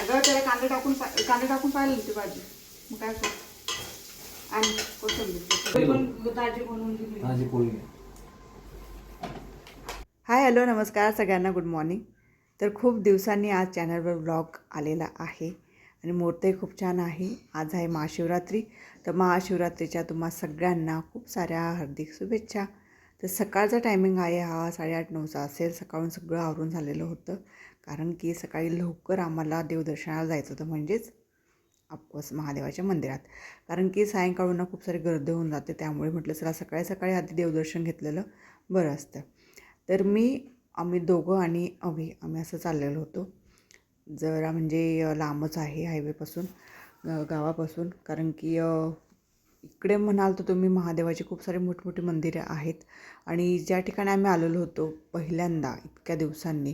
अगं त्याला कांदा टाकून पाहिलं होती भाजी, मग काय करू. आणि कोथिंबीर पण ताजी बनवून दिली. भाजी पोळी. हाय हॅलो नमस्कार सगळ्यांना, गुड मॉर्निंग. तर खूप दिवसांनी आज चॅनलवर व्लॉग आलेला आहे आणि मुहूर्तही खूप छान आहे. आज आहे महाशिवरात्री. तर महाशिवरात्रीच्या तुम्हा सगळ्यांना खूप साऱ्या हार्दिक शुभेच्छा. तर सकाळचा टायमिंग आहे हा 8:30-9चा असेल. सकाळून सगळं आवरून झालेलं होतं, कारण की सकाळी लवकर आम्हाला देवदर्शनाला जायचं होतं, म्हणजेच ऑफकोर्स महादेवाच्या मंदिरात. कारण की सायंकाळून खूप सारी गर्दी होऊन जाते, त्यामुळे म्हटलं चला सकाळी सकाळी आधी देवदर्शन घेतलेलं बरं असतं. तर आम्ही दोघं आणि आम्ही असं चाललेलो होतो. जरा म्हणजे लांबच आहे हायवेपासून, गावापासून. कारण की इकडे म्हणाल तर तुम्ही महादेवाची खूप सारी मोठमोठी मंदिरे आहेत. आणि ज्या ठिकाणी आम्ही आलेलो होतो पहिल्यांदा इतक्या दिवसांनी,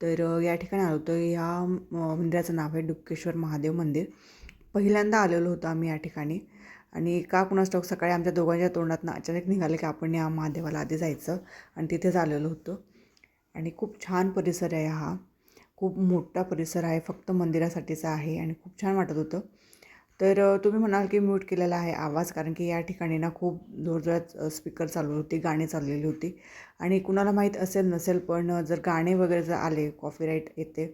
तर या ठिकाणी आलो होतो. या मंदिराचं नाव आहे डुबकेश्वर महादेव मंदिर. पहिल्यांदा आलेलो होतो आम्ही या ठिकाणी. आणि का कुणास ठाऊक सकाळी आमच्या दोघांच्या तोंडातनं अचानक निघालं की आपण या महादेवाला आधी जायचं, आणि तिथेच आलेलो होतो. आणि खूप छान परिसर आहे हा, खूप मोठा परिसर आहे, फक्त मंदिरासाठीचा आहे आणि खूप छान वाटत होतं. तर तुम्ही म्हणाल की म्यूट केलेला आहे आवाज, कारण की या ठिकाणी ना खूप जोरजोरात स्पीकर चालू होती, गाणी चाललेली होती. आणि कुणाला माहीत असेल नसेल, पण जर गाणे वगैरे जर आले, कॉपीराईट येते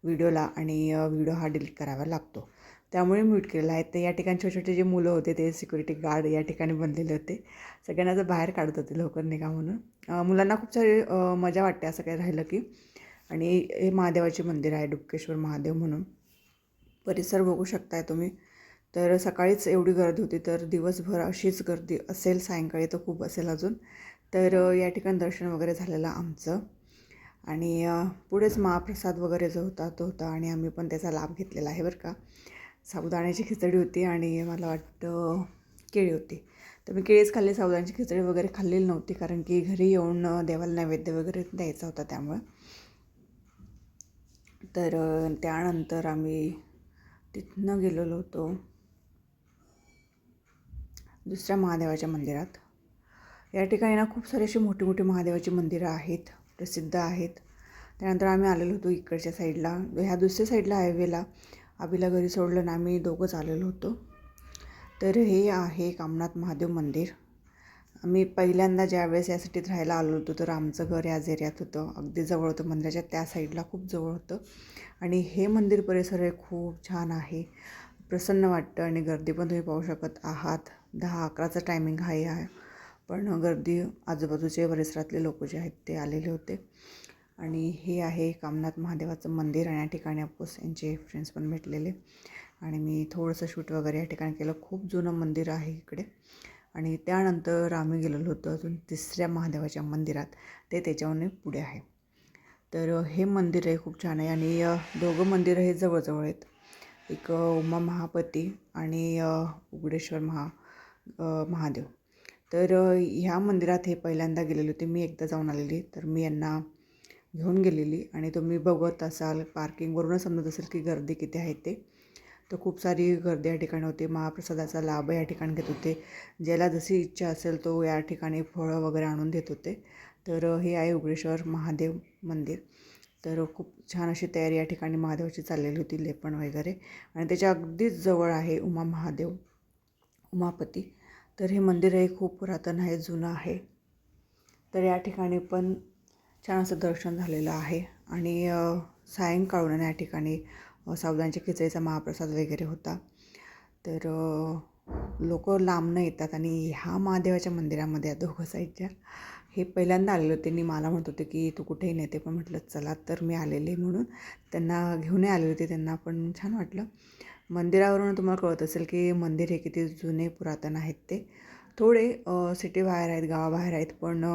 व्हिडिओला आणि व्हिडिओ हा डिलीट करावा लागतो, त्यामुळे म्यूट केलेला आहे. तर या ठिकाणी छोटे छोटे जे मुलं होते ते सिक्युरिटी गार्ड या ठिकाणी बनलेले होते, सगळ्यांना जर बाहेर काढत होते लवकर निघा म्हणून. मुलांना खूप सारी मजा वाटते असं काही राहिलं की. आणि हे महादेवाचे मंदिर आहे डुबकेश्वर महादेव म्हणून. परिसर बघू शकताय तुम्ही. तर सकाळीच एवढी गर्दी होती, तर दिवसभर अशीच गर्दी असेल, सायंकाळी तर खूप असेल अजून. तर या ठिकाणी दर्शन वगैरे झालेलं आमचं. आणि पुढेच महाप्रसाद वगैरे जो होता तो होता, आणि आम्ही पण त्याचा लाभ घेतलेला आहे बरं का. साबुदाण्याची खिचडी होती आणि मला वाटतं केळी होती. तर मी केळीच खाल्ली, साबुदाण्याची खिचडी वगैरे खाल्लेली नव्हती, कारण की घरी येऊन देवाला नैवेद्य वगैरे द्यायचा होता त्यामुळं. तर त्यानंतर आम्ही तिथनं गेलेलो होतो दुसऱ्या महादेवाच्या मंदिरात. या ठिकाणी ना खूप सारी अशी मोठी मोठी महादेवाची मंदिरं आहेत, प्रसिद्ध आहेत. त्यानंतर आम्ही आलेलो होतो इकडच्या साईडला, ह्या दुसऱ्या साईडला हायवेला. आबीला घरी सोडलं ना आम्ही दोघंच आलेलो होतो. तर हे आहे कामनाथ महादेव मंदिर. आम्ही पहिल्यांदा ज्यावेळेस या सिटीत राहायला आलो होतो, तर आमचं घर याच एरियात होतं, अगदी जवळ होतं, मंदिराच्या त्या साईडला खूप जवळ होतं. आणि हे मंदिर परिसर हे खूप छान आहे, प्रसन्न वाटतं. आणि गर्दी पण तुम्ही पाहू शकत आहात. 10-11चा टायमिंग आहे, पण गर्दी आजूबाजूचे परिसरातले लोक जे आहेत ते आलेले होते. आणि हे आहे कामनाथ महादेवाचं मंदिर. आणि या ठिकाणी ऑफकोर्स यांचे फ्रेंड्स पण भेटलेले, आणि मी थोडंसं शूट वगैरे या ठिकाणी केलं. खूप जुनं मंदिर आहे इकडे. आणि त्यानंतर आम्ही गेलेलो होतो अजून तिसऱ्या महादेवाच्या मंदिरात, ते त्याच्याहून पुढे आहे. तर हे मंदिर आहे खूप छान आहे. आणि दोघं मंदिरं हे जवळजवळ आहेत, एक उमा महापती आणि उगडेश्वर महादेव. तर ह्या मंदिरात हे पहिल्यांदा गेलेले होते, मी एकदा जाऊन आलेली. तर मी यांना घेऊन गेलेली, आणि तुम्ही बघत असाल पार्किंगवरूनच समजत असेल की गर्दी किती आहे ते. तर खूप सारी गर्दी या ठिकाणी होती. महाप्रसादाचा लाभ या ठिकाणी घेत होते. ज्याला जशी इच्छा असेल तो या ठिकाणी फळं वगैरे आणून देत होते. तर हे आहे उगडेश्वर महादेव मंदिर. तर खूप छान अशी तयारी या ठिकाणी महादेवाची चाललेली होती, लेपण वगैरे. आणि त्याच्या अगदीच जवळ आहे उमापती. तर हे मंदिर हे खूप पुरातन आहे, जुनं आहे. तर या ठिकाणी पण छान असं दर्शन झालेलं आहे. आणि सायंकाळून या ठिकाणी साबुदाण्याच्या खिचडीचा महाप्रसाद वगैरे होता. तर लोक लांबनं येतात, आणि ह्या महादेवाच्या मंदिरामध्ये दोघं साईडच्या हे पहिल्यांदा आलेले होते. आणि मला म्हणत होते की तू कुठेही नेते, पण म्हटलं चला, तर मी आलेले म्हणून त्यांना घेऊन आले होते. त्यांना पण छान वाटलं. मंदिरावरून तुम्हाला कळत असेल की मंदिर हे किती जुने पुरातन आहेत. ते थोडे सिटी बाहेर आहेत, गावाबाहेर आहेत, पण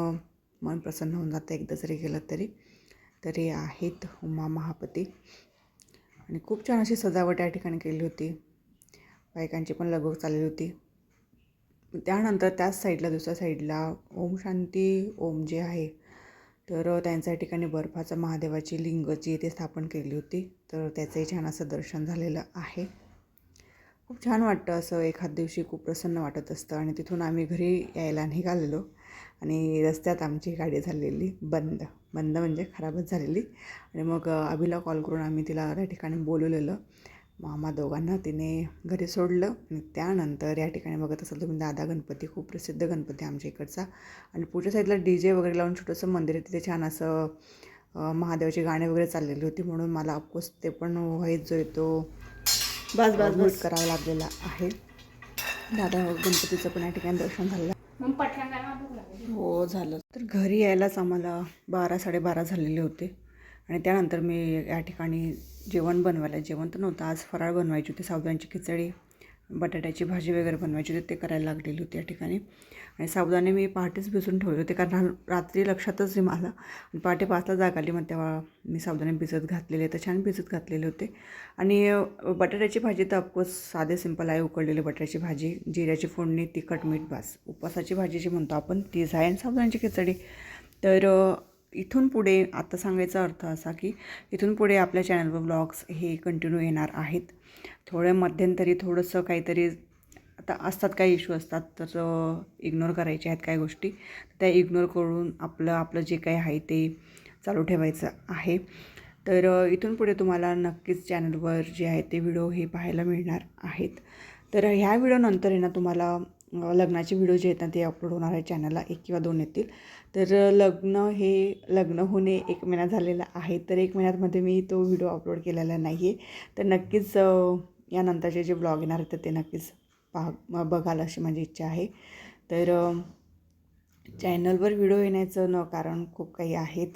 मन प्रसन्न होऊन जातं एकदा जरी गेलं तरी. तर हे आहेत उमा महापती. आणि खूप छान अशी सजावट या ठिकाणी केली होती, बायकांची पण लगबग चालली होती. त्यानंतर त्याच साईडला, दुसऱ्या साईडला ओम शांती ओम जे आहे, तर त्यांच्या ठिकाणी बर्फाचा महादेवाची लिंगची इथे स्थापन केली होती. तर त्याचंही छान असं दर्शन झालेलं आहे. खूप छान वाटतं, असं एखाद दिवशी खूप प्रसन्न वाटत असतं. आणि तिथून आम्ही घरी यायला निघालेलो, आणि रस्त्यात आमची गाडी झालेली बंद, बंद म्हणजे खराबच झालेली. आणि मग अभिला कॉल करून आम्ही तिला त्या ठिकाणी बोलवलेलं. मग आम्हा दोघांना तिने घरी सोडलं आणि त्यानंतर या ठिकाणी बघत असाल तुम्ही दादा गणपती, खूप प्रसिद्ध गणपती आमच्या इकडचा. आणि पुढच्या साईडला DJ वगैरे लावून छोटंसं मंदिर आहे, तिथे छान असं महादेवाची गाणी वगैरे चाललेली होती. म्हणून मला ऑफकोर्स ते पण व्हाईट जो येतो बस करावा लागलेला आहे. दादा गणपतीचं पण या ठिकाणी दर्शन झालं. हो झालं. तर घरी यायलाच आम्हाला 12-12:30 झालेले होते. आणि त्यानंतर मी या ठिकाणी जेवण बनवायला, जेवण तर नव्हतं आज, फराळ बनवायची होती, साबुदाण्याची खिचडी, बटाट्याची भाजी वगैरे बनवायची होती, ते करायला लागलेली होती या ठिकाणी. आणि साबुदाणे मी पहाटेच भिजून ठेवले होते, कारण रात्री लक्षातच नाही मला. आणि पहाटे 5ला जाग आली, मग तेव्हा मी साबुदाणे भिजत घातलेले, तर छान भिजत घातलेले होते. आणि बटाट्याची भाजी तर ऑफकोर्स साधे सिंपल आहे, उकडलेली बटाट्याची भाजी, जिऱ्याची फोडणी, तिखट मीठ, बास. उपवासाची भाजी जी म्हणतो आपण तीच आहे. आणि साबुदाण्याची खिचडी. तर इथून पुढे आता सांगायचा अर्थ असा की इथून पुढे आपल्या चॅनलवर व्लॉग्स हे कंटिन्यू येणार आहेत. थोड्या मध्यंतरी थोडंसं काहीतरी आता असतात, काही इश्यू असतात, तर इग्नोर करायचे आहेत काही गोष्टी, त्या इग्नोर करून आपलं जे काही आहे ते चालू ठेवायचं आहे. तर इथून पुढे तुम्हाला नक्कीच चॅनलवर जे आहे ते व्हिडिओ हे पाहायला मिळणार आहेत. तर ह्या व्हिडिओनंतर आहे ना तुम्हाला लग्नाचे व्हिडिओ जे आहेत ना ते अपलोड होणार आहे चॅनलला, 1 किंवा 2 येतील. तर लग्न होणे 1 महिना झालेला आहे, तर 1 महिन्यामध्ये मी तो व्हिडिओ अपलोड केलेला नाही आहे. तर नक्कीच यानंतरचे जे ब्लॉग येणार आहेत तर ते नक्कीच बघाल अशी माझी इच्छा आहे. तर चॅनलवर व्हिडिओ येण्याचं कारण खूप काही आहेत.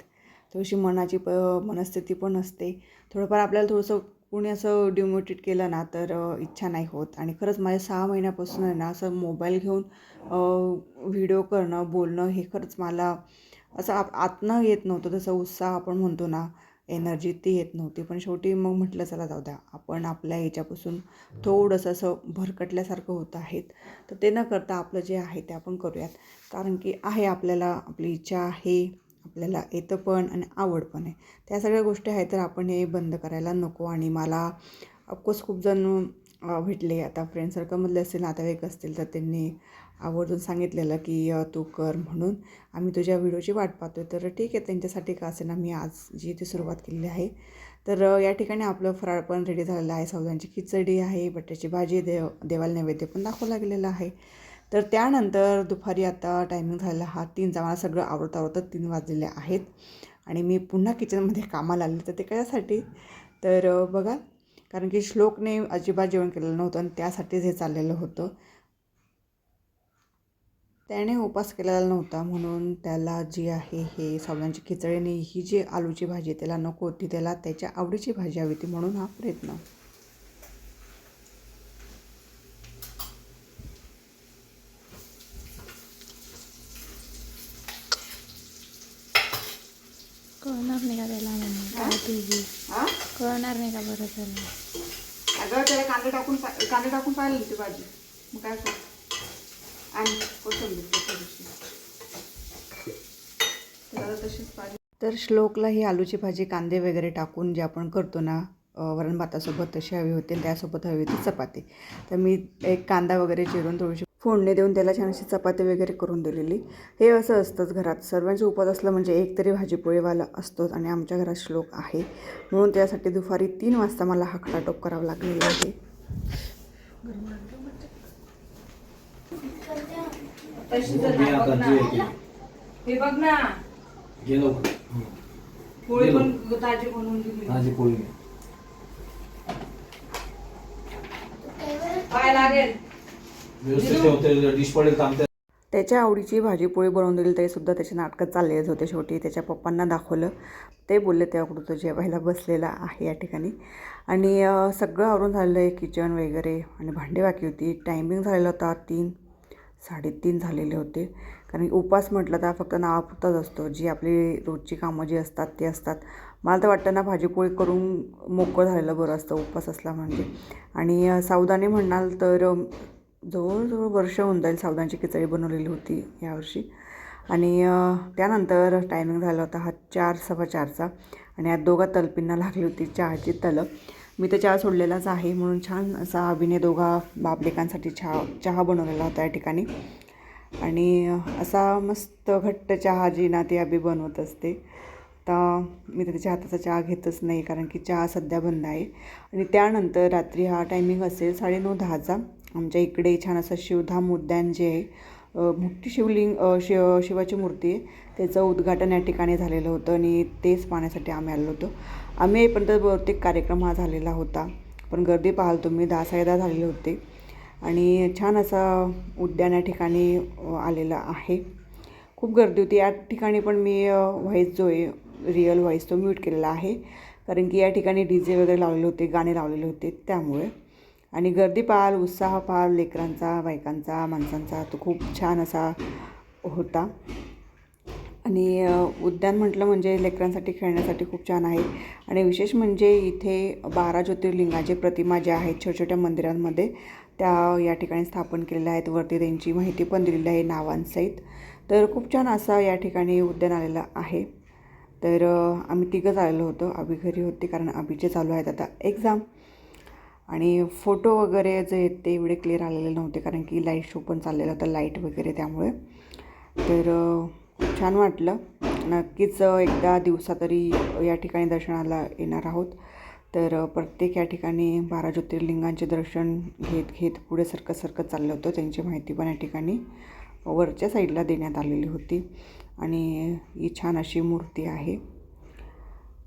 थोडीशी मनाची मनस्थिती पण असते. थोडंफार आपल्याला थोडंसं कोणी असं डिमोटिवेट केलं ना तर इच्छा नाही होत. आणि खरंच माझ्या 6 महिन्यापासून आहे ना असं मोबाईल घेऊन व्हिडिओ करणं, बोलणं हे खरंच मला असं आतनं येत नव्हतं. तसं उत्साह आपण म्हणतो ना, एनर्जी ती येत नव्हती. पण शेवटी मग म्हटलं चला जाऊ द्या, आपण आपल्या याच्यापासून थोडंसं असं भरकटल्यासारखं होत आहेत, तर ते न करता आपलं जे आहे ते आपण करूयात. कारण की आहे आपल्याला, आपली इच्छा आहे, आपल्याला येतं पण आणि आवड पण आहे, त्या सगळ्या गोष्टी आहेत. तर आपण हे बंद करायला नको. आणि मला ऑफकोर्स खूप जण भेटले, आता फ्रेंड सर्कलमधले असतील, नातेवाईक असतील, तर त्यांनी आवर्जून सांगितलेलं की तू कर म्हणून, आम्ही तुझ्या व्हिडिओची वाट पाहतो. तर ठीक आहे, त्यांच्यासाठी का असेना मी आज जी ती सुरुवात केलेली आहे. तर या ठिकाणी आपलं फराळ पण रेडी झालेलं आहे. साबुदाण्याची खिचडी आहे, बटाट्याची भाजी, देवाला नैवेद्य पण दाखवला गेलेला आहे. तर त्यानंतर दुपारी आता टायमिंग झालेला हा 3चा. मला सगळं आवरता 3 वाजलेले आहेत. आणि मी पुन्हा किचनमध्ये कामाला आले. तर ते कशासाठी, तर बघा, कारण की श्लोकने अजिबात जेवण केलेलं नव्हतं आणि त्यासाठीच हे चाललेलं होतं. त्याने उपास केलेला नव्हता, म्हणून त्याला जी आहे हे साबुदाण्याची खिचडी आणि ही जी आलूची भाजी त्याला नको होती, त्याला त्याच्या आवडीची भाजी हवी होती, म्हणून हा प्रयत्न. कळणार नाही का त्याला, काय तुझी कळणार नाही का बरं त्याला. अगं त्याला कांदे टाकून पाहिलं ती भाजी, मग काय आणि कोथिंबीर त्याला तशीच पाहिजे. तर श्लोकला ही आलूची भाजी कांदे वगैरे टाकून जे आपण करतो ना वरण भातासोबत, तशी हवी होती. आणि त्यासोबत हवी होती चपाती. तर मी एक कांदा वगैरे चिरून थोडीशी फोडणी देऊन त्याला छान अशी चपाती वगैरे करून दिलेली. हे असं असतंच घरात, सर्वांचे उपवास असलं म्हणजे एक तरी भाजीपोळीवाला असतोच. आणि आमच्या घरात श्लोक आहे, म्हणून त्यासाठी दुपारी 3 वाजता मला हा खटाटोप करावा लागलेला आहे. हे बघ ना, पोळी पण ताजी बनवून दिली, ताजी पोळी काय लागेल त्याच्या आवडीची भाजीपोळी बनवून दिली, तरी सुद्धा त्याचे नाटकं चाललेच होते. शेवटी त्याच्या पप्पांना दाखवलं, ते बोलले तेव्हा कुठं तो जेवायला बसलेला आहे या ठिकाणी. आणि सगळं आवरून झालेलं आहे, किचन वगैरे, आणि भांडी बाकी होती. टायमिंग झालेला होता 3-3:30 झालेले होते. कारण उपास म्हटलं तर फक्त नावापुरताच असतो, जी आपली रोजची कामं जी असतात ते असतात. मला तर वाटतं ना भाजीपोळी करून मोकळं झालेलं बरं असतं उपास असला म्हणजे. आणि साबुदाणे म्हणाल तर जवळजवळ वर्ष होऊन जाईल साबुदाण्याची खिचडी बनवलेली होती यावर्षी. आणि त्यानंतर टायमिंग झाला होता हा 4-4:15चा. आणि या दोघा तलपींना लागली होती चहाची तलप. मी तर चहा सोडलेलाच आहे, म्हणून छान असा अभिने दोघा बापलेकांसाठी चहा बनवलेला होता या ठिकाणी. आणि असा मस्त घट्ट चहा जी ना ती अभि बनवत असते. आता मी तर तिच्या हाताचा चहा घेतच नाही, कारण की चहा सध्या बंद आहे. आणि त्यानंतर रात्री हा टायमिंग असेल 9:30-10चा. आमच्या इकडे छान असं शिवधाम उद्यान जे आहे, मोठी शिवाची मूर्ती आहे, त्याचं उद्घाटन या ठिकाणी झालेलं होतं आणि तेच पाहण्यासाठी आम्ही आलो होतो. आम्ही येईपर्यंत बहुतेक कार्यक्रम हा झालेला होता, पण गर्दी पाहाल तुम्ही 10-10:30 झालेले होते. आणि छान असा उद्यान या ठिकाणी आलेला आहे. खूप गर्दी होती या ठिकाणी, पण मी व्हॉईस जो आहे रिअल व्हॉईस तो म्यूट केलेला आहे, कारण की या ठिकाणी DJ वगैरे लावलेले होते, गाणे लावलेले होते त्यामुळे. आणि गर्दी पाहाल, उत्साह पाहाल लेकरांचा, बायकांचा, माणसांचा तो खूप छान असा होता. आणि उद्यान म्हटलं म्हणजे लेकरांसाठी खेळण्यासाठी खूप छान आहे. आणि विशेष म्हणजे इथे 12 ज्योतिर्लिंगाचे प्रतिमा ज्या आहेत छोट्या छोट्या मंदिरांमध्ये, त्या या ठिकाणी स्थापन केलेल्या आहेत. वरती त्यांची माहिती पण दिलेली आहे नावांसहित. तर खूप छान असा या ठिकाणी उद्यान आलेलं आहे. तर आम्ही तिघंच आलेलो होतो. अभि घरी होती, कारण अभिचे चालू आहेत आता एक्झाम. आणि फोटो वगैरे जे आहेत ते एवढे क्लिअर आलेले नव्हते, कारण की लाईट शो पण चाललेला होता, लाईट वगैरे त्यामुळे. तर छान वाटलं. नक्कीच एकदा दिवसा तरी या ठिकाणी दर्शनाला येणार आहोत. तर प्रत्येक या ठिकाणी 12 ज्योतिर्लिंगांचे दर्शन घेत पुढे सरकत चाललं होतं. त्यांची माहिती पण या ठिकाणी वरच्या साईडला देण्यात आलेली होती. आणि ही छान अशी मूर्ती आहे.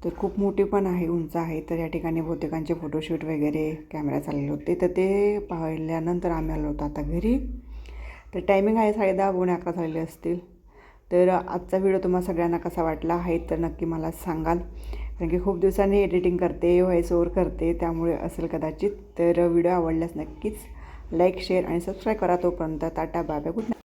तर खूप मोठी पण आहे, उंच आहे. तर या ठिकाणी बहुतेकांचे फोटोशूट वगैरे कॅमेरा चाललेले होते. तर ते पाहिल्यानंतर आम्ही आलो होतो आता घरी. तर टायमिंग आहे 10:30-11 झालेले असतील. तर आजचा व्हिडिओ तुम्हाला सगळ्यांना कसा वाटला आहे तर नक्की मला सांगाल, कारण की खूप दिवसांनी एडिटिंग करते, व्हॉईस ओव्हर करते, त्यामुळे असेल कदाचित. तर व्हिडिओ आवडल्यास नक्कीच लाईक, शेअर आणि सबस्क्राईब करा. तोपर्यंत tata, bye bye, good night.